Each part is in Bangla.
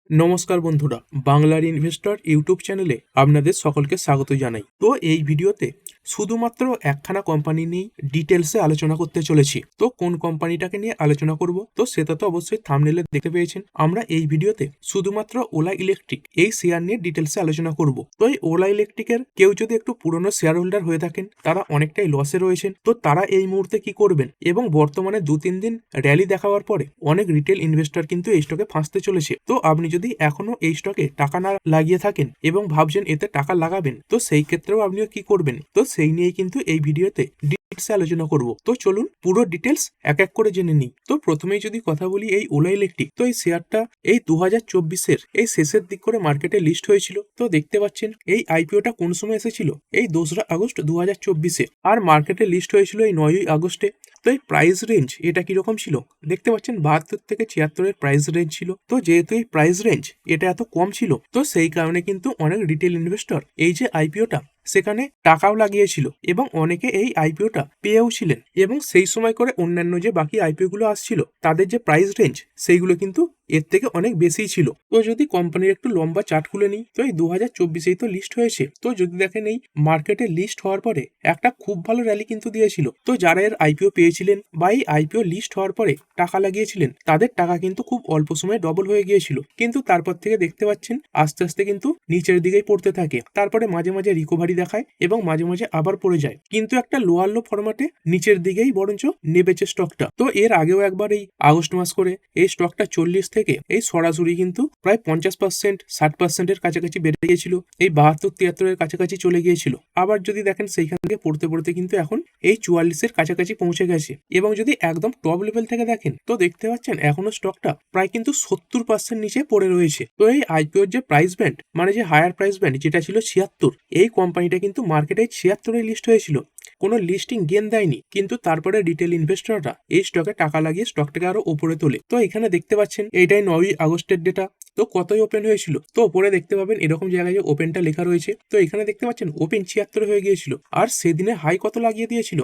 নমস্কার বন্ধুরা, বাংলার ইনভেস্টর ইউটিউব চ্যানেলে আপনাদের সকলকে স্বাগত জানাই। তো এই ভিডিওতে শুধুমাত্র একখানা কোম্পানি নিয়ে ডিটেলসে আলোচনা করতে চলেছি। তো কোন কোম্পানিটাকে নিয়ে আলোচনা করব, তো সেটা তো অবশ্যই থাম্বনেলে দেখতে পেয়েছেন। আমরা এই ভিডিওতে শুধুমাত্র ওলা ইলেকট্রিক এই শেয়ার নিয়ে ডিটেলসে আলোচনা করব। তো এই ওলা ইলেকট্রিকের কেউ যদি একটু পুরনো শেয়ার হোল্ডার হয়ে থাকেন, তারা অনেকটাই লসে রয়েছেন। তো তারা এই মুহূর্তে কি করবেন, এবং বর্তমানে 2-3 দিন র্যালি দেখাবার পরে অনেক রিটেল ইনভেস্টর কিন্তু এই স্টকে ফাঁসতে চলেছে। তো আপনি যদি এখনো এই স্টকে টাকা না লাগিয়ে থাকেন এবং ভাবছেন এতে টাকা লাগাবেন, তো সেই ক্ষেত্রেও আপনিও কি করবেন, তো সেই নিয়ে কিন্তু এই ভিডিওতে ডিটেলসে আলোচনা করব। তো চলুন পুরো ডিটেলস এক এক করে জেনে নিই। তো প্রথমেই যদি কথা বলি এই ওলা ইলেকট্রিক, তো এই শেয়ারটা এই 2024-এর এই শেষের দিক করে মার্কেটে লিস্ট হয়েছিল। তো দেখতে পাচ্ছেন এই আইপিওটা কোন সময় এসেছিল, এই 2রা আগস্ট 2024-এ, আর মার্কেটে লিস্ট হয়েছিল এই 9ই আগস্টে। তো এই প্রাইস রেঞ্জ এটা কিরকম ছিল, দেখতে পাচ্ছেন 72 থেকে 76-এর প্রাইস রেঞ্জ ছিল। তো যেহেতু এই প্রাইস রেঞ্জ এটা এত কম ছিল, তো সেই কারণে কিন্তু অনেক রিটেল ইনভেস্টর এই যে আইপিওটা সেখানে টাকাও লাগিয়েছিল এবং অনেকে এই আইপিওটা পেয়েও ছিলেন। এবং সেই সময় করে অন্যান্য যে বাকি আইপিও গুলো আসছিল তাদের যে প্রাইস রেঞ্জ সেইগুলো কিন্তু এর থেকে অনেক বেশিই ছিল। তো যদি কোম্পানির একটু লম্বা চার্ট খুলে নিই, তো এই 2024-এই তো লিস্ট হয়েছে। তো যদি দেখেন এই মার্কেটে লিস্ট হওয়ার পরে একটা খুব ভালো র্যালি কিন্তু দিয়েছিল। তো যারা এর আইপিও পেয়েছিলেন বা এই আইপিও লিস্ট হওয়ার পরে টাকা লাগিয়েছিলেন, তাদের টাকা কিন্তু খুব অল্প সময়ে ডবল হয়ে গিয়েছিল। কিন্তু তারপর থেকে দেখতে পাচ্ছেন আস্তে আস্তে কিন্তু নিচের দিকেই পড়তে থাকে, তারপরে মাঝে মাঝে রিকভারি দেখায় এবং মাঝে মাঝে আবার পড়ে যায়, কিন্তু একটা লোয়ার লো ফরম্যাটে নিচের দিকেই বরঞ্চ নেবেছে স্টকটা। তো এর আগেও একবার এই আগস্ট মাস করে এই স্টকটা 40 থেকে এই সরাসরি কিন্তু প্রায় 50%, 60%-এর কাছাকাছি বেড়ে গিয়েছিল, এই 72-73-এর কাছাকাছি চলে গিয়েছিল। আবার যদি দেখেন সেইখান থেকে পড়তে পড়তে কিন্তু এখন এই 44-এর কাছাকাছি পৌঁছে গেছে। এবং যদি একদম টপ লেভেল থেকে দেখেন, তো দেখতে পাচ্ছেন এখনো স্টকটা প্রায় কিন্তু 70% নিচে পড়ে রয়েছে। তো এই আইপিওর যে প্রাইস ব্যান্ড, মানে যে হায়ার প্রাইস ব্যান্ড যেটা ছিল 76, এই কোম্পানিটা কিন্তু মার্কেটে 76-এ লিস্ট হয়েছিল, কোনো লিস্টিং গেন দেয়নি। কিন্তু তারপরে রিটেল ইনভেস্টররা এই স্টকে টাকা লাগিয়ে স্টকটাকে আরো উপরে তোলে। তো এখানে দেখতে পাচ্ছেন এইটাই 9ই আগস্টের ডেটা। তো কতই ওপেন হয়েছিল, তো ওপরে দেখতে পাবেন এরকম জায়গায় যে ওপেনটা লেখা রয়েছে। তো এখানে দেখতে পাচ্ছেন ওপেন 76 হয়ে গিয়েছিল, আর সেদিনে হাই কত লাগিয়ে দিয়েছিল,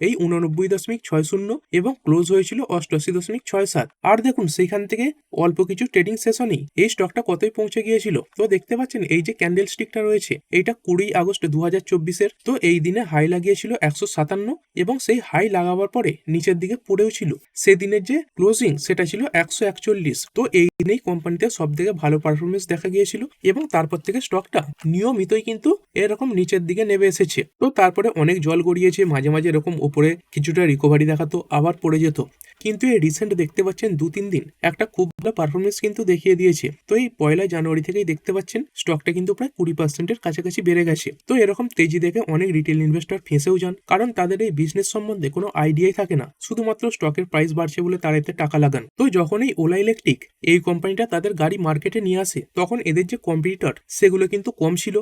এই 89.60, এবং ক্লোজ হয়েছিল 88.67। আর দেখুন সেইখান থেকে অল্প কিছু ট্রেডিং সেশনেই এই স্টকটা কতই পৌঁছে গিয়েছিল। তো দেখতে পাচ্ছেন এই যে ক্যান্ডেল স্টিকটা রয়েছে, এইটা 20 আগস্ট 2024-এর। তো এই দিনে হাই লাগিয়েছিল 157, এবং সেই হাই লাগাবার পরে নিচের দিকে পড়েও ছিল। সেদিনের যে ক্লোজিং সেটা ছিল 141। তো এই দিনেই কোম্পানিতে সব থেকে ভালো পারফরমেন্স দেখা গিয়েছিল, এবং তারপর থেকে স্টকটা নিয়মিতই কিন্তু এরকম নিচের দিকে নেমে এসেছে। তো তারপরে অনেক জল গড়িয়েছে, মাঝে মাঝে এরকম উপরে কিছুটা রিকভারি দেখাতো, আবার পড়ে যেত। কিন্তু এই রিসেন্ট দেখতে পাচ্ছেন 2-3 দিন একটা খুব ভালো পারফরমেন্স কিন্তু দেখিয়ে দিয়েছে। তো এই 1 জানুয়ারি থেকেই দেখতে পাচ্ছেন স্টকটা কিন্তু প্রায় 20%-এর কাছাকাছি বেড়ে গেছে। তো এরকম তেজি দেখে অনেক রিটেল ইনভেস্টর ফেঁসেও যান, কারণ তাদের এই বিজনেস সম্বন্ধে কোনো আইডিয়াই থাকে না, শুধুমাত্র স্টকের প্রাইস বাড়ছে বলে তারা এতে টাকা লাগান। তো যখন এই ওলা ইলেকট্রিক এই কোম্পানিটা তাদের গাড়ি মার্কেটে নিয়ে আসে, তখন এদের যে কম্পিটিটর সেগুলো কিন্তু কম ছিল।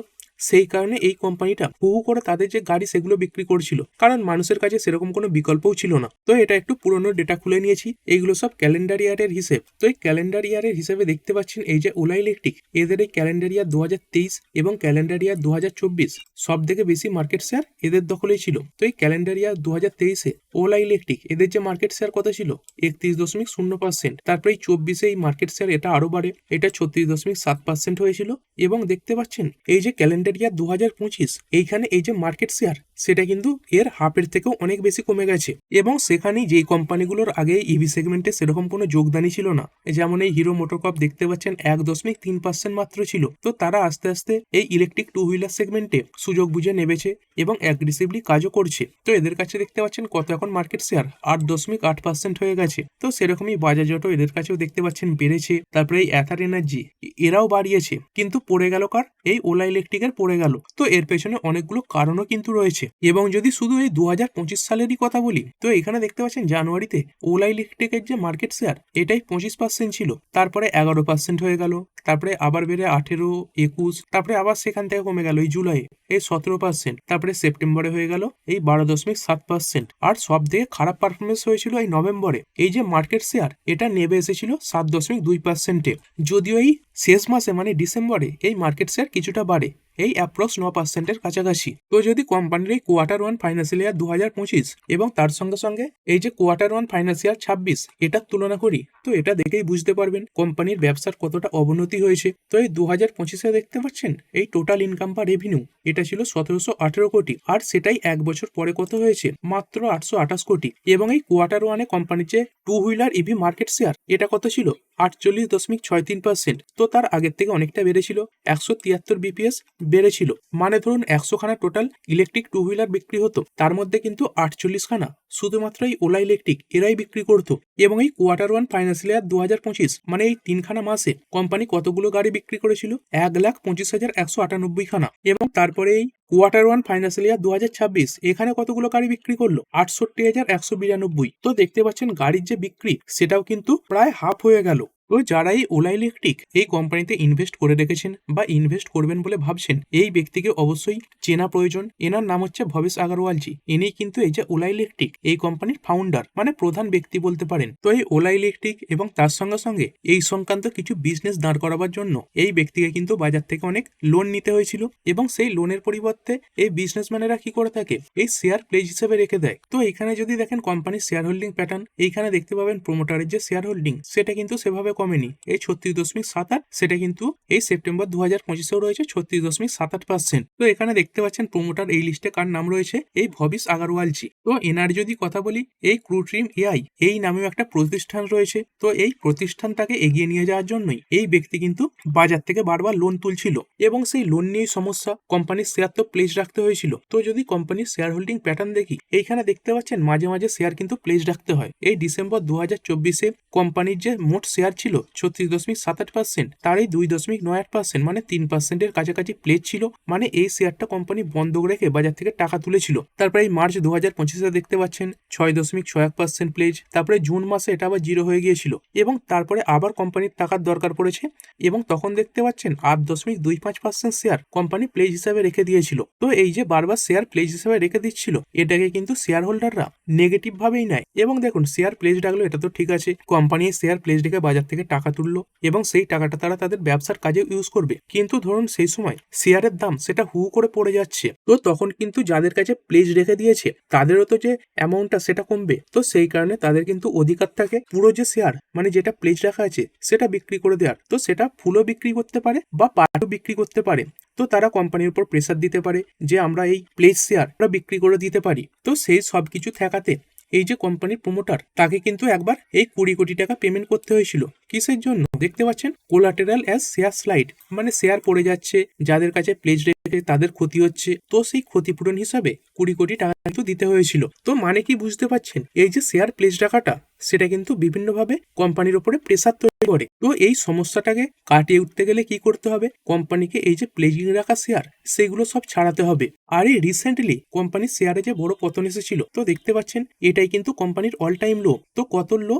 সেই কারণে এই কোম্পানিটা হুহু করে তাদের যে গাড়ি সেগুলো বিক্রি করছিল, কারণ মানুষের কাছে সেরকম কোনো বিকল্পও ছিল না। তো এটা একটু পুরনো ডেটা খুলে নিয়েছি, এইগুলো সব ক্যালেন্ডার ইয়ারের হিসেব। তো এই ক্যালেন্ডার ইয়ারের হিসেবে দেখতে পাচ্ছেন এই যে ওলা ইলেকট্রিক, এদের এই ক্যালেন্ডার ইয়ার 2023 এবং ক্যালেন্ডার ইয়ার 2024 সব থেকে বেশি মার্কেট শেয়ার এদের দখলেই ছিল। তো এই ক্যালেন্ডার ইয়ার 2023-এ ওলা ইলেকট্রিক এদের যে মার্কেট শেয়ার কত ছিল, 31.0%। তারপরে এই 24-এ এই মার্কেট শেয়ার এটা আরো বাড়ে, এটা 36.7% হয়েছিল। এবং দেখতে পাচ্ছেন এই যে ক্যালেন্ডার ইয়ার 2025, এইখানে এই যে মার্কেট শেয়ার সেটা কিন্তু এর হাফের থেকেও অনেক বেশি কমে গেছে। এবং সেখানেই যেই কোম্পানিগুলোর আগে ইভি সেগমেন্টে সেরকম কোনো যোগদানই ছিল না, যেমন এই হিরো মোটরকর্প দেখতে পাচ্ছেন 1.3% মাত্র ছিল, তো তারা আস্তে আস্তে এই ইলেকট্রিক 2 হুইলার সেগমেন্টে সুযোগ বুঝে নেমেছে এবং অ্যাগ্রেসিভলি কাজও করছে। তো এদের কাছে দেখতে পাচ্ছেন কত এখন মার্কেট শেয়ার 8.8% হয়ে গেছে। তো সেরকমই বাজাজ অটো এদের কাছেও দেখতে পাচ্ছেন বেড়েছে। তারপরে এই অ্যাথার এনার্জি এরাও বাড়িয়েছে, কিন্তু পড়ে গেল কার, এই ওলা ইলেকট্রিকের পড়ে গেল। তো এর পেছনে অনেকগুলো কারণও কিন্তু রয়েছে। এবং যদি শুধু এই 2025 সালেরই কথা বলি, তো এখানে দেখতে পাচ্ছেন জানুয়ারিতে ওলা ইলেকট্রিকের যে মার্কেট শেয়ার এটাই 25% ছিল, তারপরে 11% হয়ে গেল, তারপরে আবার বেড়ে 18, 21, তারপরে আবার সেখান থেকে কমে গেল এই জুলাই এই 17%, তারপরে সেপ্টেম্বরে হয়ে গেল এই 12.7%। আর সব থেকে খারাপ পারফরমেন্স হয়েছিল এই নভেম্বরে, এই যে মার্কেট শেয়ার এটা নেমে এসেছিল 7.2%-এ। যদিও এই শেষ মাসে মানে ডিসেম্বরে এই মার্কেট শেয়ার কিছুটা বাড়ে, এই অ্যাপ্রক্স 9%-এর কাছাকাছি। তো যদি কোম্পানির এই কোয়ার্টার 1 ফাইন্যান্সিয়াল ইয়ার 2025 এবং তার সঙ্গে সঙ্গে এই যে কোয়ার্টার 1 ফাইন্যান্সিয়াল 26 এটার তুলনা করি, তো এটা দেখেই বুঝতে পারবেন কোম্পানির ব্যবসার কতটা অবনতি হয়েছে। তো এই 2025-এ দেখতে পাচ্ছেন এই টোটাল ইনকাম বা রেভিনিউ এটা ছিল 1718 কোটি, আর সেটাই এক বছর পরে কত হয়েছে, মাত্র 828 কোটি। এবং এই কোয়ার্টার 1-এ কোম্পানির যে two wheeler EV market share এটা কত ছিল, 48.63%। তো তার আগের থেকে অনেকটা বেড়েছিল, 173 বিপিএস বেড়েছিল। মানে ধরুন 100খানা টোটাল ইলেকট্রিক টু হুইলার বিক্রি হতো, তার মধ্যে কিন্তু 48খানা শুধুমাত্র এই ওলা ইলেকট্রিক এরাই বিক্রি করতো। এবং এই কোয়ার্টার 1 ফাইন্যান্সিয়াল ইয়ার 2025 মানে এই 3খানা মাসে কোম্পানি কতগুলো গাড়ি বিক্রি করেছিল, 1,25,198খানা। এবং তারপরে এই কোয়ার্টার 1 ফাইন্যান্সিয়াল ইয়ার 2026 এখানে কতগুলো গাড়ি বিক্রি করলো, 68,192। তো দেখতে পাচ্ছেন গাড়ির যে বিক্রি সেটাও কিন্তু প্রায় হাফ হয়ে গেল। তো যারা এই ওলা ইলেকট্রিক এই কোম্পানিতে ইনভেস্ট করে রেখেছেন বা ইনভেস্ট করবেন বলে ভাবছেন, এই ব্যক্তিকে অবশ্যই চেনা প্রয়োজন। এনার নাম হচ্ছে ভবেশ আগরওয়ালজি। ইনি কিন্তু এই যে ওলা ইলেকট্রিক এই কোম্পানির ফাউন্ডার মানে প্রধান ব্যক্তি বলতে পারেন। তো এই ওলা ইলেকট্রিক এবং তার সঙ্গে সঙ্গে এই সংক্রান্ত কিছু বিজনেস দাঁড় করাবার জন্য এই ব্যক্তিকে কিন্তু বাজার থেকে অনেক লোন নিতে হয়েছিল, এবং সেই লোনের পরিবর্তে এই বিজনেসম্যানেরা কি করে থাকে, এই শেয়ার প্লেজ হিসেবে রেখে দেয়। তো এখানে যদি দেখেন কোম্পানির শেয়ার হোল্ডিং প্যাটার্ন, এইখানে দেখতে পাবেন প্রোমোটারের যে শেয়ার হোল্ডিং সেটা কিন্তু সেভাবে কমেনি, এই 36.78, সেটা কিন্তু এই সেপ্টেম্বর 2025-এও রয়েছে 36.78%। তো এখানে দেখতে পাচ্ছেন প্রোমোটার এই লিস্টে কার নাম রয়েছে, এই ভবেশ আগরওয়ালজি। তো এনার যদি কথা বলি, এই ক্রুট্রিম এআই এই নামেও একটা প্রতিষ্ঠান রয়েছে। তো এই প্রতিষ্ঠানটাকে এগিয়ে নিয়ে যাওয়ার জন্যই এই ব্যক্তি কিন্তু বাজার থেকে বারবার লোন তুলছিল, এবং সেই লোন নিয়েই সমস্যা, কোম্পানির শেয়ার তো প্লেজ রাখতে হয়েছিল। তো যদি কোম্পানির শেয়ার হোল্ডিং প্যাটার্ন দেখি, এইখানে দেখতে পাচ্ছেন মাঝে মাঝে শেয়ার কিন্তু প্লেজ রাখতে হয়। এই ডিসেম্বর 2024-এ কোম্পানির যে মোট শেয়ার ছিল 36.78%, তার এই 2.98% মানে 3%-এর কাছাকাছি প্লেজ ছিল। মানে এই শেয়ারটা কোম্পানি বন্ধক রেখে বাজার থেকে টাকা তুলেছিল। তারপরে এই মার্চ 2025-এ দেখতে পাচ্ছেন 6.61% প্লেজ। তারপরে জুন মাসে এটা আবার 0 হয়ে গিয়েছিল, এবং তারপরে আবার কোম্পানির টাকার দরকার পড়েছে, এবং তখন দেখতে পাচ্ছেন 8.25% শেয়ার কোম্পানি প্লেজ হিসাবে রেখে দিয়েছিল। তো এই যে বারবার শেয়ার প্লেজ হিসাবে রেখে দিচ্ছিল, এটাকে কিন্তু শেয়ার হোল্ডাররা নেগেটিভ ভাবেই নেয়। এবং দেখুন শেয়ার প্লেজ রাখলো এটা তো ঠিক আছে, কোম্পানি শেয়ার প্লেজ রেখে বাজার থেকে টাকা তুললো, এবং সেই টাকাটা তারা তাদের ব্যবসার কাজে ইউজ করবে। কিন্তু ধরুন সেই সময় শেয়ারের দাম সেটা হু করে পড়ে যাচ্ছে, তো তখন কিন্তু যাদের কাছে প্লেজ রেখে দিয়েছে তাদেরও তো যে অ্যামাউন্টটা সেটা কমবে। তো সেই কারণে তাদের কিন্তু অধিকার থাকে পুরো যে শেয়ার মানে যেটা প্লেজ রাখা আছে সেটা বিক্রি করে দেওয়ার। তো সেটা ফুলও বিক্রি করতে পারে বা পার্টও বিক্রি করতে পারে। তো তারা কোম্পানির উপর প্রেসার দিতে পারে যে আমরা এই প্লেজ শেয়ার আমরা বিক্রি করে দিতে পারি। তো সেই সব কিছু ঠেকাতে এই যে কোম্পানির প্রমোটার তাকে কিন্তু একবার এই 20 কোটি টাকা পেমেন্ট করতে হয়েছিল। কিসের জন্য, দেখতে পাচ্ছেন কোলাটেরাল অ্যাজ শেয়ার স্লাইড, মানে শেয়ার পড়ে যাচ্ছে, যাদের কাছে প্লেজ রেখে তাদের ক্ষতি হচ্ছে, তো সেই ক্ষতিপূরণ হিসাবে 20 কোটি টাকা কিন্তু দিতে হয়েছিল। তো মানে কি বুঝতে পারছেন, এই যে শেয়ার প্লেজ রাখাটা সেটা কিন্তু বিভিন্নভাবে কোম্পানির উপরে প্রেসার তৈরি করে। তো এই সমস্যাটাকে কাটিয়ে উঠতে গেলে কি করতে হবে, কোম্পানিকে এই যে প্লেজিং রাখা শেয়ার সেগুলো সব ছাড়াতে হবে। আর এই রিসেন্টলি কোম্পানির শেয়ারে যে বড় পতন এসেছিল, তো দেখতে পাচ্ছেন এটাই কিন্তু কোম্পানির অল টাইম লো। তো কত লো,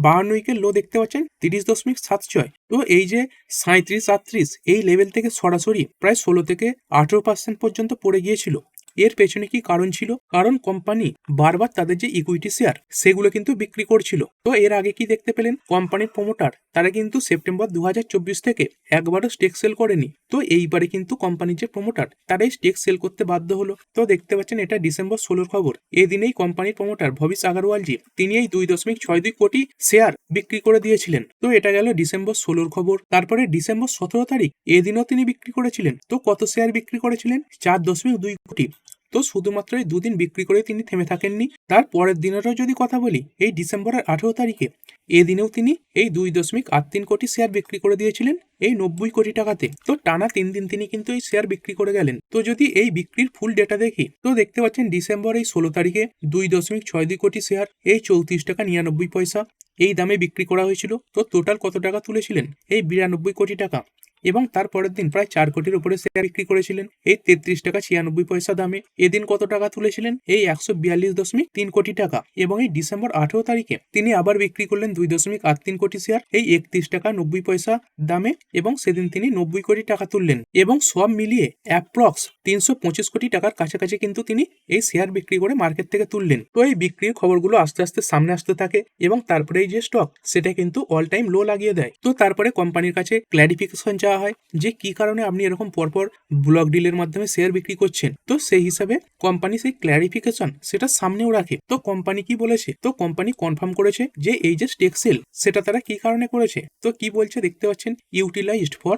52 উইকের লো দেখতে পাচ্ছেন 30.76। তো এই যে 37-38 এই লেভেল থেকে সরাসরি প্রায় 16 থেকে 18% পর্যন্ত পড়ে গিয়েছিল। এর পেছনে কি কারণ ছিল, কারণ কোম্পানি বারবার তাদের যে ইকুইটি শেয়ার সেগুলো কিন্তু বিক্রি করছিল। তো এর আগে কি দেখতে পেলেন, কোম্পানির প্রমোটার তারা কিন্তু সেপ্টেম্বর 2024 থেকে একবারও স্টেক সেল করেনি। তো এইবারে কিন্তু কোম্পানির যে প্রমোটার তারাই স্টেক সেল করতে বাধ্য হলো। তো দেখতে পাচ্ছেন এটা ডিসেম্বর 16-র খবর। এদিনেই কোম্পানির প্রমোটার ভবেশ আগরওয়ালজি তিনি এই 2.62 কোটি শেয়ার বিক্রি করে দিয়েছিলেন। তো এটা গেল ডিসেম্বর 16-র খবর। তারপরে ডিসেম্বর 17 তারিখ এদিনও তিনি বিক্রি করেছিলেন। তো কত শেয়ার বিক্রি করেছিলেন, 4.2 কোটি। তো শুধুমাত্র এই দুদিন বিক্রি করে তিনি থেমে থাকেননি। তার পরের দিনেরও যদি কথা বলি, এই ডিসেম্বরের 18 তারিখে এদিনেও তিনি এই 2.83 কোটি শেয়ার বিক্রি করে দিয়েছিলেন এই 90 কোটি টাকাতে। তো টানা 3 দিন তিনি কিন্তু এই শেয়ার বিক্রি করে গেলেন। তো যদি এই বিক্রির ফুল ডেটা দেখি, তো দেখতে পাচ্ছেন ডিসেম্বর এই 16 তারিখে 2.62 কোটি শেয়ার এই 34 টাকা 99 পয়সা এই দামে বিক্রি করা হয়েছিল। তো টোটাল কত টাকা তুলেছিলেন, এই 92 কোটি টাকা। এবং তারপরের দিন প্রায় 4 কোটির উপরে শেয়ার বিক্রি করেছিলেন এই 33 টাকা 96 পয়সা দামে। এদিন কত টাকা তুলেছিলেন? এই 142.3 কোটি টাকা। এবং এই ডিসেম্বর 18 তারিখে তিনি আবার বিক্রি করলেন 2.83 কোটি শেয়ার এই 31 টাকা 90 পয়সা দামে, এবং সেদিন তিনি 90 কোটি টাকা তুললেন। এবং সব মিলিয়ে অ্যাপ্রক্স 325 কোটি টাকার কাছাকাছি কিন্তু তিনি এই শেয়ার বিক্রি করে মার্কেট থেকে তুললেন। তো এই বিক্রির খবরগুলো আস্তে আস্তে সামনে আসতে থাকে এবং তারপরে এই যে স্টক সেটা কিন্তু অল টাইম লো লাগিয়ে দেয়। তো তারপরে কোম্পানির কাছে ক্ল্যারিফিকেশন চাওয়া হয় যে কি কারণে আপনি এরকম পরপর ব্লক ডিলের মাধ্যমে শেয়ার বিক্রি করছেন। তো সেই হিসাবে কোম্পানি সেই ক্ল্যারিফিকেশন সেটা সামনেও রাখে। তো কোম্পানি কি বলেছে? তো কোম্পানি কনফার্ম করেছে যে এই যে স্টেক সেল সেটা তারা কি কারণে করেছে। তো কি বলছে দেখতে পাচ্ছেন, utilized for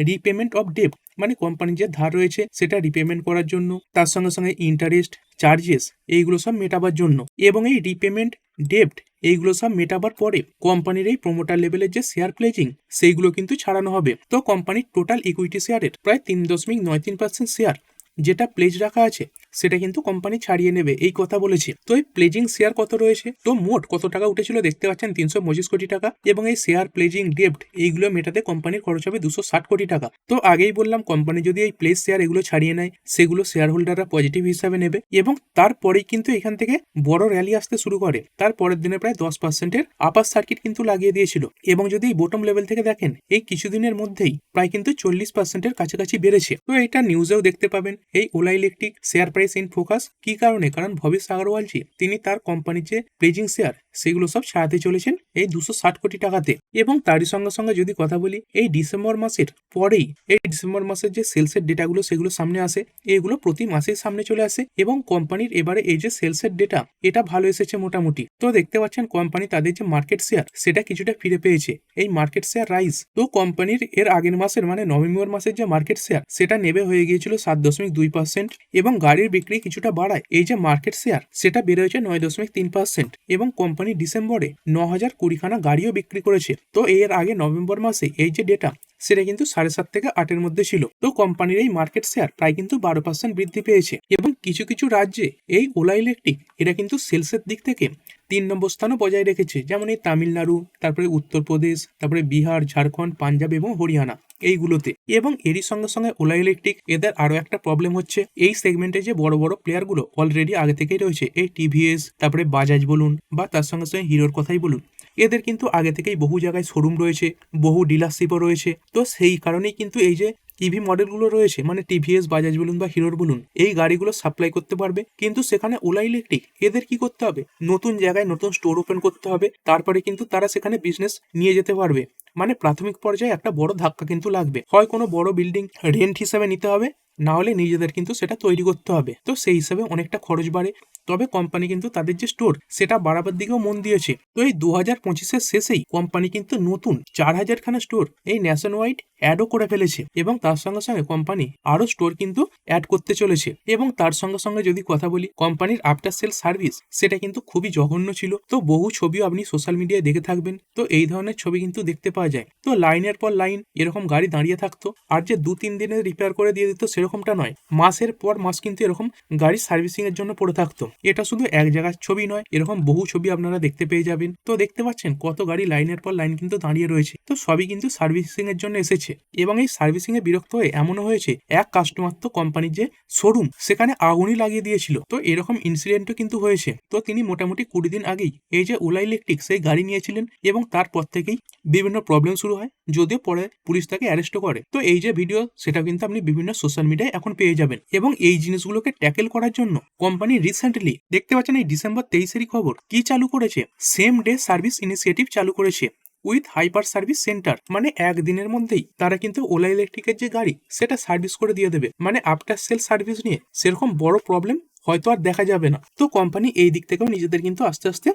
repayment of debt, মানে কোম্পানির যে ধার রয়েছে সেটা রিপেমেন্ট করার জন্য, তার সঙ্গে সঙ্গে ইন্টারেস্ট চার্জেস এইগুলো সব মেটাবার জন্য। এবং এই রিপেমেন্ট ডেপ্ট এইগুলো সব মেটাবার পরে কোম্পানির এই প্রমোটার লেভেলের যে শেয়ার প্লেজিং সেইগুলো কিন্তু ছাড়ানো হবে। তো কোম্পানির টোটাল ইকুইটি শেয়ারের প্রায় 3.93% শেয়ার যেটা প্লেজ রাখা আছে সেটা কিন্তু কোম্পানি ছাড়িয়ে নেবে, এই কথা বলেছে। তো এই প্লেজিং শেয়ার কত রয়েছে? তো মোট কত টাকা উঠেছিল দেখতে পাচ্ছেন, 325 কোটি টাকা। এবং এই শেয়ার প্লেজিং ডেপ্ট এইগুলো মেটাতে কোম্পানির খরচ হবে 260 কোটি টাকা। তো আগেই বললাম কোম্পানি যদি এই প্লেজ শেয়ার এগুলো ছাড়িয়ে নেয় সেগুলো শেয়ার হোল্ডাররা পজিটিভ হিসাবে নেবে, এবং তারপরেই কিন্তু এখান থেকে বড় র্যালি আসতে শুরু করে। তারপরের দিনে প্রায় 10%-এর আপার সার্কিট কিন্তু লাগিয়ে দিয়েছিল। এবং যদি এই বোটম লেভেল থেকে দেখেন এই কিছুদিনের মধ্যেই প্রায় কিন্তু 40%-এর কাছাকাছি বেড়েছে। তো এটা নিউজেও দেখতে পাবেন এই OLA electric share price in focus. কি কারণে? কারণ ভবিষ আগরওয়ালজি তিনি তার কোম্পানির যে প্লেজিং শেয়ার সেগুলো সব ছাড়াতে চলেছেন এই 260 কোটি টাকাতে। এবং তারই সঙ্গে সঙ্গে যদি কথা বলি, এই ডিসেম্বর মাসের পরেই এই ডিসেম্বর মাসের যে সেলসের ডেটাগুলো সেগুলো সামনে আসে, এগুলো প্রতি মাসেই সামনে চলে আসে। এবং কোম্পানির এবারে এই যে সেলসের ডেটা এটা ভালো এসেছে মোটামুটি। তো দেখতে পাচ্ছেন কোম্পানি তাদের যে মার্কেট শেয়ার সেটা কিছুটা ফিরে পেয়েছে, এই মার্কেট শেয়ার রাইজ। তো কোম্পানির এর আগের মাসের মানে নভেম্বর মাসের যে মার্কেট শেয়ার সেটা নেবে হয়ে গিয়েছিল 7.2%, এবং গাড়ির বিক্রি কিছুটা বাড়ায় এই যে মার্কেট শেয়ার সেটা বেড়ে হয়েছে 9.3%। এবং কোম্পানি ডিসেম্বরে 9,020খানা গাড়িও বিক্রি করেছে। তো এর আগে নভেম্বর মাসে এই যে ডেটা সেটা কিন্তু 7.5 থেকে 8-এর মধ্যে ছিল। তো কোম্পানির এই মার্কেট শেয়ার প্রায় কিন্তু 12% বৃদ্ধি পেয়েছে। এবং কিছু কিছু রাজ্যে এই ওলা ইলেকট্রিক এরা কিন্তু সেলসের দিক থেকে 3 নম্বর স্থানও বজায় রেখেছে, যেমন এই তামিলনাড়ু, তারপরে উত্তরপ্রদেশ, তারপরে বিহার, ঝাড়খণ্ড, পাঞ্জাব এবং হরিয়ানা এইগুলোতে। এবং এরই সঙ্গে সঙ্গে ওলা ইলেকট্রিক এদের আরো একটা প্রবলেম হচ্ছে, এই সেগমেন্টে যে বড় বড় প্লেয়ারগুলো অলরেডি আগে থেকেই রয়েছে, এই টিভিএস, তারপরে বাজাজ বলুন বা তার সঙ্গে সঙ্গে হিরোর কথাই বলুন, এদের কিন্তু আগে থেকেই বহু জায়গায় শোরুম রয়েছে, বহু ডিলারশিপও রয়েছে। তো সেই কারণেই কিন্তু এই যে ইভি মডেলগুলো রয়েছে, মানে টিভিএস, বাজাজ বলুন বা হিরোর বলুন, এই গাড়িগুলো সাপ্লাই করতে পারবে। কিন্তু সেখানে ওলা ইলেকট্রিক এদের কি করতে হবে? নতুন জায়গায় নতুন স্টোর ওপেন করতে হবে, তারপরে কিন্তু তারা সেখানে বিজনেস নিয়ে যেতে পারবে। মানে প্রাথমিক পর্যায়ে একটা বড় ধাক্কা কিন্তু লাগবে, হয় কোনো বড় বিল্ডিং রেন্ট হিসাবে নিতে হবে, না হলে নিজেদের কিন্তু সেটা তৈরি করতে হবে। তো সেই হিসাবে অনেকটা খরচ বাড়ে। তবে কোম্পানি কিন্তু তাদের যে স্টোর সেটা বাড়াবার দিকেও মন দিয়েছে। তো এই 2025-এর শেষেই কোম্পানি কিন্তু নতুন 4,000খানা স্টোর এই ন্যাশন ওয়াইড অ্যাডও করে ফেলেছে, এবং তার সঙ্গে সঙ্গে কোম্পানি আরো স্টোর কিন্তু অ্যাড করতে চলেছে। এবং তার সঙ্গে সঙ্গে যদি কথা বলি, কোম্পানির আফটার সেল সার্ভিস সেটা কিন্তু খুবই জঘন্য ছিল। তো বহু ছবিও আপনি সোশ্যাল মিডিয়ায় দেখে থাকবেন। তো এই ধরনের ছবি কিন্তু দেখতে পাওয়া যায়। তো লাইনের পর লাইন এরকম গাড়ি দাঁড়িয়ে থাকতো, আর যে 2-3 দিনে রিপেয়ার করে দিয়ে দিত সেরকমটা নয়, মাসের পর মাস কিন্তু এরকম গাড়ি সার্ভিসিং এর জন্য পড়ে থাকতো। এটা শুধু এক জায়গার ছবি নয়, এরকম বহু ছবি আপনারা দেখতে পেয়ে যাবেন। তো দেখতে পাচ্ছেন কত গাড়ি লাইনের পর লাইন কিন্তু দাঁড়িয়ে রয়েছে। তো সবই কিন্তু সার্ভিসিং এর জন্য এসেছে। এবং এই সার্ভিসিং এ বিরক্ত হয়ে এমনও হয়েছে এক কাস্টমার তো কোম্পানির যে শোরুম সেখানে আগুনই লাগিয়ে দিয়েছিল। তো এরকম ইনসিডেন্টও কিন্তু হয়েছে। তো তিনি মোটামুটি 20 দিন আগেই এই যে ওলা ইলেকট্রিক সেই গাড়ি নিয়েছিলেন, এবং তারপর থেকেই বিভিন্ন প্রবলেম শুরু হয়, যদিও পরে পুলিশ তাকে অ্যারেস্ট করে। তো এই যে ভিডিও সেটা কিন্তু আপনি বিভিন্ন সোশ্যাল মিডিয়ায় এখন পেয়ে যাবেন। এবং এই জিনিসগুলোকে ট্যাকেল করার জন্য কোম্পানি রিসেন্টলি দেখতে পাচ্ছেন এই ডিসেম্বর 23-এরই খবর কি চালু করেছে, সেম ডে সার্ভিস ইনিশিয়েটিভ চালু করেছে উইথ হাইপার সার্ভিস সেন্টার। মানে একদিনের মধ্যেই তারা কিন্তু ওলা ইলেকট্রিকের যে গাড়ি সেটা সার্ভিস করে দিয়ে দেবে। মানে আফটার সেল সার্ভিস নিয়ে সেরকম বড় প্রবলেম হয়তো আর দেখা যাবে না। তো কোম্পানি এই দিক থেকেও নিজেদের কিন্তু আস্তে আস্তে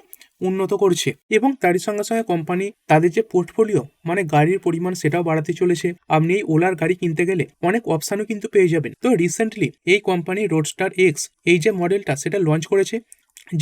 উন্নত করছে। এবং তারই সঙ্গে সঙ্গে কোম্পানি তাদের যে পোর্টফোলিও মানে গাড়ির পরিমাণ সেটাও বাড়াতে চলেছে। আপনি এই ওলার গাড়ি কিনতে গেলে অনেক অপশানও কিন্তু পেয়ে যাবেন। তো রিসেন্টলি এই কোম্পানি রোডস্টার এক্স এই যে মডেলটা সেটা লঞ্চ করেছে,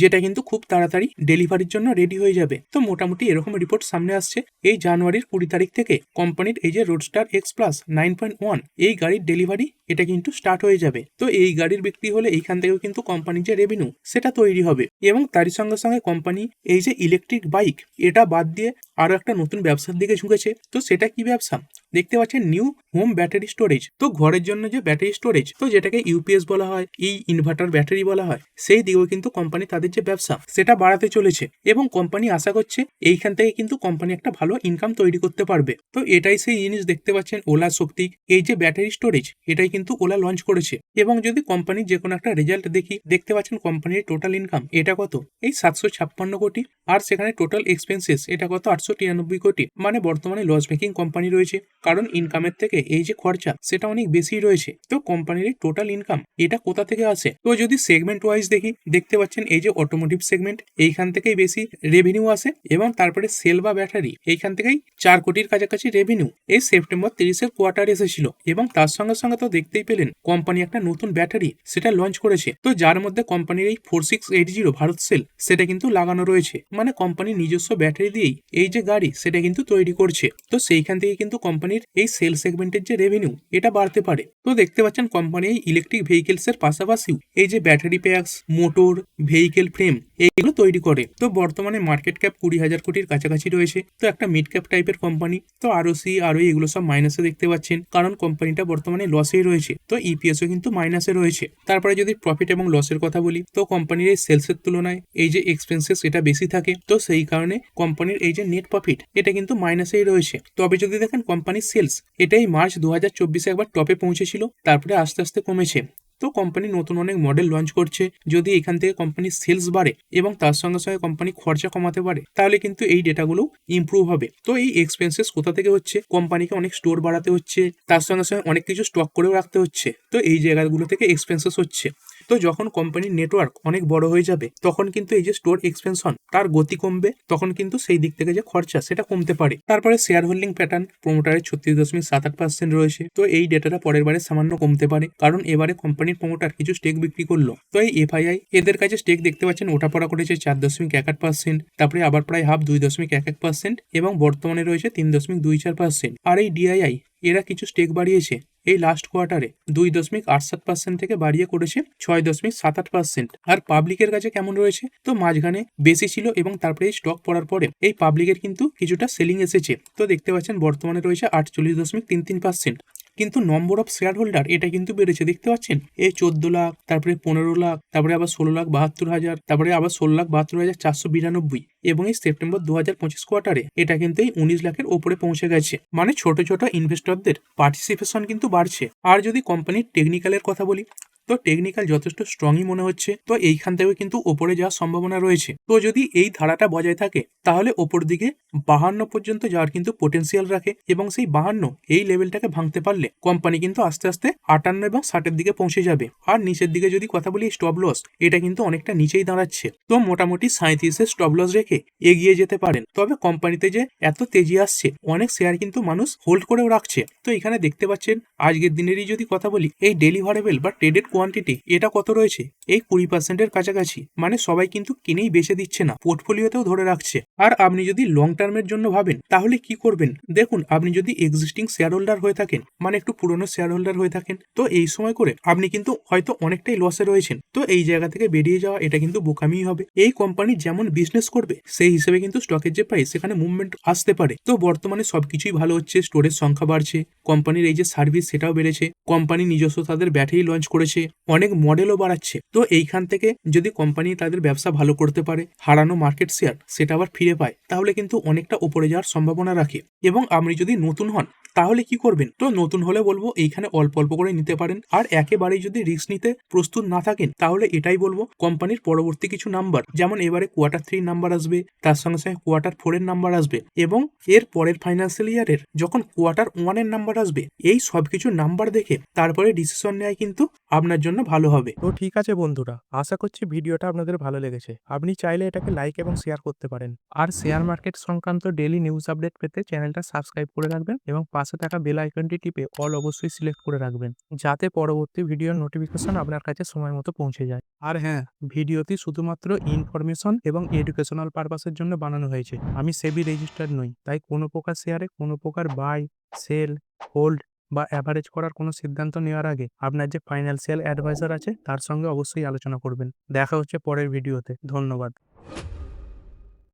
যেটা কিন্তু খুব তাড়াতাড়ি ডেলিভারির জন্য রেডি হয়ে যাবে। তো মোটামুটি এরকম রিপোর্ট সামনে আসছে এই জানুয়ারির 20 তারিখ থেকে কোম্পানির এই যে রোডস্টার এক্স প্লাস 9.1 এই গাড়ির ডেলিভারি এটা কিন্তু স্টার্ট হয়ে যাবে। তো এই গাড়ির বিক্রি হলে এইখান থেকেও কিন্তু কোম্পানির যে রেভিনিউ সেটা তৈরি হবে। এবং তারই সঙ্গে সঙ্গে কোম্পানি এই যে ইলেকট্রিক বাইক এটা বাদ দিয়ে আরো একটা নতুন ব্যবসার দিকে ঝুঁকেছে। তো সেটা কি ব্যবসা? দেখতে পাচ্ছেন নিউ হোম ব্যাটারি স্টোরেজ। তো ঘরের জন্য যে ব্যাটারি স্টোরেজ, তো যেটাকে ইউপিএস বলা হয়, এই ইনভার্টার ব্যাটারি বলা হয়, সেই দিকেও কিন্তু কোম্পানি তাদের যে ব্যবসা সেটা বাড়াতে চলেছে এবং কোম্পানি আশা করছে এইখান থেকে কিন্তু কোম্পানি একটা ভালো ইনকাম তৈরি করতে পারবে। তো এটাই সেই জিনিস দেখতে পাচ্ছেন ওলা শক্তি, এই যে ব্যাটারি স্টোরেজ, এটাই কিন্তু ওলা লঞ্চ করেছে। এবং যদি কোম্পানির যে কোনো একটা রেজাল্ট দেখি, দেখতে পাচ্ছেন কোম্পানির টোটাল ইনকাম এটা কত, এই 756 কোটি, আর সেখানে টোটাল এক্সপেন্সেস এটা কত 893 কোটি। মানে বর্তমানে লস মেকিং কোম্পানি রয়েছে, কারণ ইনকামের থেকে এই যে খরচা সেটা অনেক বেশি রয়েছে। তো কোম্পানির এই টোটাল ইনকাম এটা কোথা থেকে আসে, তো যদি সেগমেন্ট ওয়াইজ দেখি, দেখতে পাচ্ছেন এই যে অটোমোটিভ সেগমেন্ট, এইখান থেকেই বেশি রেভিনিউ আসে, এবং তারপরে সেল বা ব্যাটারি এইখান থেকেই 4 কোটির কাছাকাছি রেভিনিউ এই সেপ্টেম্বর 30-এর কোয়ার্টার এসেছিল। এবং তার সঙ্গে সঙ্গে তো দেখতেই পেলেন কোম্পানি একটা নতুন ব্যাটারি সেটা লঞ্চ করেছে, তো যার মধ্যে কোম্পানির এই 4680 ভারত সেল সেটা কিন্তু লাগানো রয়েছে। মানে কোম্পানির নিজস্ব ব্যাটারি দিয়েই এই যে গাড়ি সেটা কিন্তু তৈরি করছে। তো সেইখান থেকে কিন্তু কোম্পানির এই সেল সেগমেন্টের যে রেভিনিউ এটা বাড়তে পারে। তো দেখতে পাচ্ছেন কোম্পানি এই ইলেকট্রিক ভেহিকেলস এর পাশাপাশিও এই যে battery packs, motor, vehicle frame এইগুলো তৈরি করে। তো বর্তমানে মার্কেট ক্যাপ 20,000 কোটির কাছাকাছি রয়েছে। তো একটা মিড ক্যাপ টাইপের কোম্পানি। তো আরও এগুলো সব মাইনাসে দেখতে পাচ্ছেন, কারণ কোম্পানিটা বর্তমানে লসেই রয়েছে। তো ইপিএসও কিন্তু মাইনাসে রয়েছে। তারপরে যদি প্রফিট এবং লসের কথা বলি, তো কোম্পানির এই সেলসের তুলনায় এই যে এক্সপেন্সেস এটা বেশি থাকে, তো সেই কারণে কোম্পানির এই যে নেট প্রফিট এটা কিন্তু মাইনাসেই রয়েছে। তবে যদি দেখেন কোম্পানির সেলস এটাই মার্চ 2024-এ একবার টপে পৌঁছেছিল, তারপরে আস্তে আস্তে কমেছে। তো কোম্পানি নতুন অনেক মডেল লঞ্চ করছে। যদি এখান থেকে কোম্পানির সেলস বাড়ে এবং তার সঙ্গে সঙ্গে কোম্পানি খরচা কমাতে পারে, তাহলে কিন্তু এই ডেটাগুলো ইমপ্রুভ হবে। তো এই এক্সপেন্সেস কোথা থেকে হচ্ছে, কোম্পানিকে অনেক স্টোর বাড়াতে হচ্ছে, তার সঙ্গে সঙ্গে অনেক কিছু স্টক করেও রাখতে হচ্ছে। তো এই জায়গাগুলো থেকে এক্সপেন্সেস হচ্ছে। তো যখন কোম্পানির নেটওয়ার্ক অনেক বড় হয়ে যাবে, তখন কিন্তু এই যে স্টোর এক্সপেনশন তার গতি কমবে, তখন কিন্তু সেই দিক থেকে যে খরচা সেটা কমতে পারে। তারপরে শেয়ার হোল্ডিং প্যাটার্ন, প্রোমোটারের 36.78% রয়েছে। তো এই ডেটাটা পরের বারে সামান্য কমতে পারে, কারণ এবারে কোম্পানির প্রোমোটার কিছু স্টেক বিক্রি করলো। তো এই এফআইআই এদের কাছে স্টেক দেখতে পাচ্ছেন ওঠাপড়া করেছে 4.18%, তারপরে আবার প্রায় হাফ 2.11%, এবং বর্তমানে রয়েছে 3.24%। আর এই ডিআইআই এরা কিছু স্টেক বাড়িয়েছে এই লাস্ট কোয়ার্টারে 2.87% থেকে বাড়িয়ে করেছে 6.78%। আর পাবলিকের কাছে কেমন রয়েছে, তো মাঝখানে বেশি ছিল এবং তারপরে এই স্টক পড়ার পরে এই পাবলিকের কিন্তু কিছুটা সেলিং এসেছে। তো দেখতে পাচ্ছেন বর্তমানে রয়েছে 48.33%। কিন্তু নম্বর অফ শেয়ার হোল্ডার এটা কিন্তু বেড়েছে, দেখতে পাচ্ছেন এই 14 লাখ, তারপরে 15 লাখ, তারপরে আবার 16,72,000, তারপরে আবার 16,72,492, এবং এই সেপ্টেম্বর 2025 কোয়ার্টারে এটা কিন্তু এই 19 লাখের ওপরে পৌঁছে গেছে। মানে ছোট ছোট ইনভেস্টরদের পার্টিসিপেশন কিন্তু বাড়ছে। আর যদি কোম্পানির টেকনিক্যালের কথা বলি, তো টেকনিক্যাল যথেষ্ট স্ট্রংই মনে হচ্ছে। তো এইখান থেকে কিন্তু ওপরে যাওয়ার সম্ভাবনা রয়েছে। তো যদি এই ধারাটা বজায় থাকে, তাহলে ওপর দিকে 52 পর্যন্ত যাওয়ার কিন্তু পোটেন্সিয়াল রাখে, এবং সেই 52 এই লেভেলটাকে ভাঙতে পারলে কোম্পানি কিন্তু আস্তে আস্তে 58 এবং 60-এর দিকে পৌঁছে যাবে। আর নিচের দিকে যদি কথা বলি স্টপ লস, এটা কিন্তু অনেকটা নিচেই দাঁড়াচ্ছে। তো মোটামুটি 37-এর স্টপ লস রেখে এগিয়ে যেতে পারেন। তবে কোম্পানিতে যে এত তেজি আসছে, অনেক শেয়ার কিন্তু মানুষ হোল্ড করেও রাখছে। তো এখানে দেখতে পাচ্ছেন আজকের দিনেরই যদি কথা বলি, এই ডেলিভারেবল বা ট্রেডেড কোয়ান্টিটি এটা কত রয়েছে, এই 20%-এর কাছাকাছি। মানে সবাই কিন্তু কিনেই বেচে দিচ্ছে না, পোর্টফোলিওতেও ধরে রাখছে। আর আপনি যদি লং টার্মের জন্য ভাবেন, তাহলে কি করবেন দেখুন, আপনি যদি এক্সিস্টিং শেয়ার হোল্ডার হয়ে থাকেন, মানে একটু পুরনো শেয়ার হোল্ডার হয়ে থাকেন, তো এই সময় করে আপনি কিন্তু হয়তো অনেকটাই লসে রয়েছেন। তো এই জায়গা থেকে বেরিয়ে যাওয়া এটা কিন্তু বোকামি হবে। এই কোম্পানি যেমন বিজনেস করবে সেই হিসেবে কিন্তু স্টকের যে প্রাইস সেখানে মুভমেন্ট আসতে পারে। তো বর্তমানে সবকিছুই ভালো হচ্ছে, স্টোরেজ সংখ্যা বাড়ছে, কোম্পানির এই যে সার্ভিস সেটাও বেড়েছে, কোম্পানি নিজস্ব তাদের ব্যাটারি লঞ্চ করেছে, অনেক মডেলও বাড়াচ্ছে। তো এইখান থেকে যদি কোম্পানি তাদের ব্যবসা ভালো করতে পারে, হারানো মার্কেট শেয়ার সেটা আবার ফিরে পায়, তাহলে কিন্তু অনেকটা উপরে যাওয়ার সম্ভাবনা রাখে। এবং আপনি যদি নতুন হন, তাহলে কি করবেন, তো নতুন হলে বলবো এইখানে অল্প অল্প করে নিতে পারেন। আর একেবারেই যদি রিস্ক নিতে প্রস্তুত না থাকেন, তাহলে এটাই বলবো কোম্পানির পরবর্তী কিছু নাম্বার, যেমন এবারে Q3 নাম্বার আসবে, তার সঙ্গে সঙ্গে Q4 এর নাম্বার আসবে, এবং এর পরের ফাইন্যান্সিয়াল ইয়ারের যখন Q1 এর নাম্বার আসবে, এই সবকিছু নাম্বার দেখে তারপরে ডিসিশন নেওয়া কিন্তু আপনার জন্য ভালো হবে। তো ঠিক আছে বন্ধুরা, আশা করছি ভিডিওটা আপনাদের ভালো লেগেছে। আপনি চাইলে এটাকে লাইক এবং শেয়ার করতে পারেন। আর শেয়ার মার্কেট সংক্রান্ত ডেইলি নিউজ আপডেট পেতে চ্যানেলটা সাবস্ক্রাইব করে রাখবেন এবং পাশে থাকা বেল আইকনটি টিপে অল অবশ্যই সিলেক্ট করে রাখবেন, যাতে পরবর্তী ভিডিওর নোটিফিকেশন আপনার কাছে সময় মতো পৌঁছে যায়। আর হ্যাঁ, ভিডিওটি শুধুমাত্র ইনফরমেশন এবং এডুকেশনাল পারপাসের জন্য বানানো হয়েছে। আমি সেবি রেজিস্টার্ড নই, তাই কোনো প্রকার শেয়ারে কোনো প্রকার বাই, সেল, হোল্ড বা অ্যাভারেজ করার কোনো সিদ্ধান্ত নেওয়ার আগে আপনার যে ফাইন্যান্সিয়াল অ্যাডভাইজার আছে তার সঙ্গে অবশ্যই আলোচনা করবেন। দেখা হচ্ছে পরের ভিডিওতে। ধন্যবাদ।